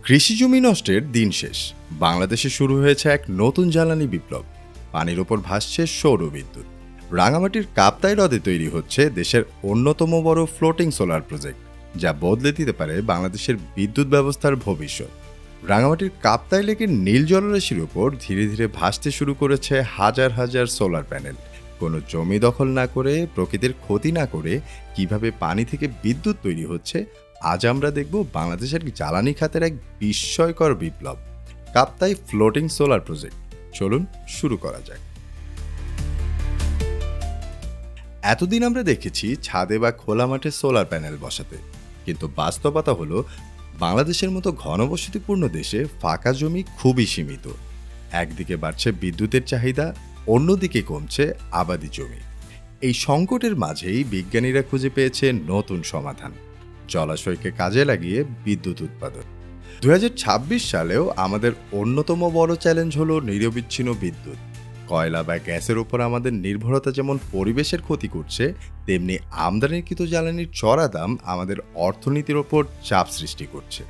কৃষি জমি নষ্টের দিন শেষ। বাংলাদেশে শুরু হয়েছে এক নতুন জ্বালানি বিপ্লব। পানির ওপর ভাসছে সৌর বিদ্যুৎ। রাঙামাটির কাপ্তাই হ্রদে তৈরি হচ্ছে দেশের অন্যতম বড় ফ্লোটিং সোলার প্রজেক্ট, যা বদলে দিতে পারে বাংলাদেশের বিদ্যুৎ ব্যবস্থার ভবিষ্যৎ। রাঙামাটির কাপ্তাই লেকের নীল জলরাশির উপর ধীরে ধীরে ভাসতে শুরু করেছে হাজার হাজার সোলার প্যানেল। কোনো জমি দখল না করে, প্রকৃতির ক্ষতি না করে কিভাবে পানি থেকে বিদ্যুৎ তৈরি হচ্ছে, আজ আমরা দেখব বাংলাদেশের জ্বালানি খাতের এক বিস্ময়কর বিপ্লব, কাপ্তাই ফ্লোটিং সোলার প্রজেক্ট। চলুন শুরু করা যাক। এতদিন আমরা দেখেছি ছাদে বা খোলা মাঠে সোলার প্যানেল বসাতে, কিন্তু বাস্তবতা হলো বাংলাদেশের মতো ঘনবসতিপূর্ণ দেশে ফাঁকা জমি খুবই সীমিত। একদিকে বাড়ছে বিদ্যুতের চাহিদা, অন্যদিকে কমছে আবাদি জমি। এই সংকটের মাঝেই বিজ্ঞানীরা খুঁজে পেয়েছে নতুন সমাধান, জলাশয়কে কাজে লাগিয়ে বিদ্যুৎ উৎপাদন। 2026 সালেও আমাদের অন্যতম বড় চ্যালেঞ্জ হলো নিরবিচ্ছিন্ন বিদ্যুৎ। কয়লা বা গ্যাসের উপর আমাদের নির্ভরতা যেমন পরিবেশের ক্ষতি করছে, তেমনি আমদানিকৃত জ্বালানির চড়া দাম আমাদের অর্থনীতির ওপর চাপ সৃষ্টি করছে।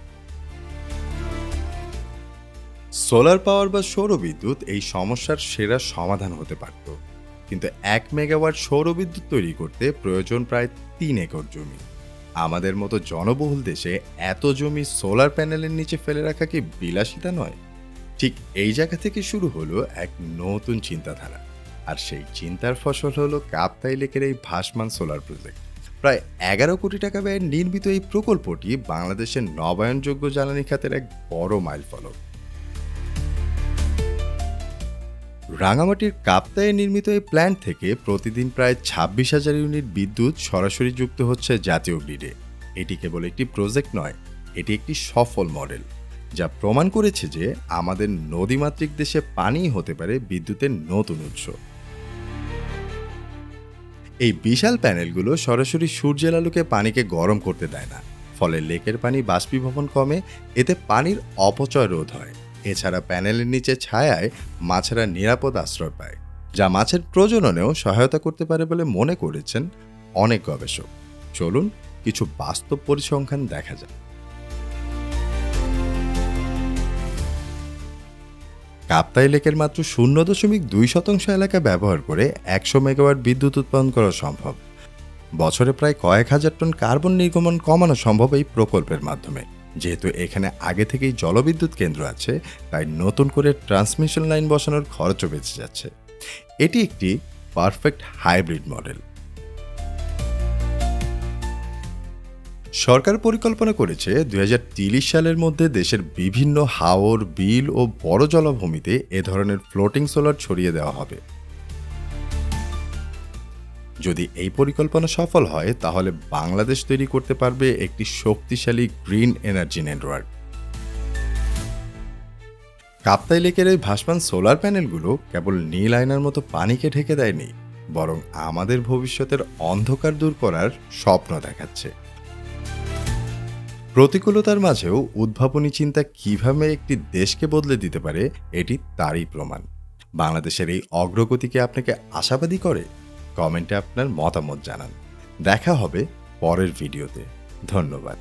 সোলার পাওয়ার বা সৌরবিদ্যুৎ এই সমস্যার সেরা সমাধান হতে পারত, কিন্তু 1 মেগাওয়াট সৌরবিদ্যুৎ তৈরি করতে প্রয়োজন প্রায় 3 একর জমি। আমাদের মতো জনবহুল দেশে এত জমি সোলার প্যানেলের নিচে ফেলে রাখা কি বিলাসিতা নয়? ঠিক এই জায়গা থেকে শুরু হলো এক নতুন চিন্তাধারা, আর সেই চিন্তার ফসল হলো কাপ্তাই লেকের এই ভাসমান সোলার প্রজেক্ট। প্রায় 11 কোটি টাকা ব্যয়ে নির্মিত এই প্রকল্পটি বাংলাদেশের নবায়নযোগ্য জ্বালানি খাতের এক বড় মাইলফলক। রাঙামাটির কাপ্তাইয়ে নির্মিত এই প্ল্যান্ট থেকে প্রতিদিন প্রায় 26,000 ইউনিট বিদ্যুৎ সরাসরি যুক্ত হচ্ছে জাতীয় গ্রিডে। এটি কেবল একটি প্রজেক্ট নয়, এটি একটি সফল মডেল, যা প্রমাণ করেছে যে আমাদের নদীমাতৃক দেশে পানিই হতে পারে বিদ্যুতের নতুন উৎস। এই বিশাল প্যানেলগুলো সরাসরি সূর্যের আলোকে পানিকে গরম করতে দেয় না, ফলে লেকের পানি বাষ্পীভবন কমে, এতে পানির অপচয় রোধ হয়। এছাড়া প্যানেলের নিচে ছায়ায় মাছেরা নিরাপদ আশ্রয় পায়, যা মাছের প্রজননেও সহায়তা করতে পারে বলে মনে করেছেন অনেক গবেষক। চলুন কিছু বাস্তব পরিসংখ্যান দেখা যায়। কাপ্তাই লেকের মাত্র 0.2% এলাকা ব্যবহার করে 100 মেগাওয়াট বিদ্যুৎ উৎপাদন করা সম্ভব। বছরে প্রায় কয়েক হাজার টন কার্বন নির্গমন কমানো সম্ভব এই প্রকল্পের মাধ্যমে। যেহেতু এখানে আগে থেকেই জলবিদ্যুৎ কেন্দ্র আছে, তাই নতুন করে ট্রান্সমিশন লাইন বসানোর খরচও বেঁচে যাচ্ছে। এটি একটি পারফেক্ট হাইব্রিড মডেল। সরকার পরিকল্পনা করেছে 2030 সালের মধ্যে দেশের বিভিন্ন হাওর, বিল ও বড় জলাভূমিতে এ ধরনের ফ্লোটিং সোলার ছড়িয়ে দেওয়া হবে। যদি এই পরিকল্পনা সফল হয়, তাহলে বাংলাদেশ তৈরি করতে পারবে একটি শক্তিশালী গ্রিন এনার্জি নেটওয়ার্ক। কাপ্তাই লেকের এই ভাসমান সোলার প্যানেলগুলো কেবল নীল আয়নার মতো পানিকে ঢেকে দেয়নি, বরং আমাদের ভবিষ্যতের অন্ধকার দূর করার স্বপ্ন দেখাচ্ছে। প্রতিকূলতার মাঝেও উদ্ভাবনী চিন্তা কিভাবে একটি দেশকে বদলে দিতে পারে, এটি তারই প্রমাণ। বাংলাদেশের এই অগ্রগতিকে আপনাকে আশাবাদী করে? কমেন্টে আপনার মতামত জানান। দেখা হবে পরের ভিডিওতে। ধন্যবাদ।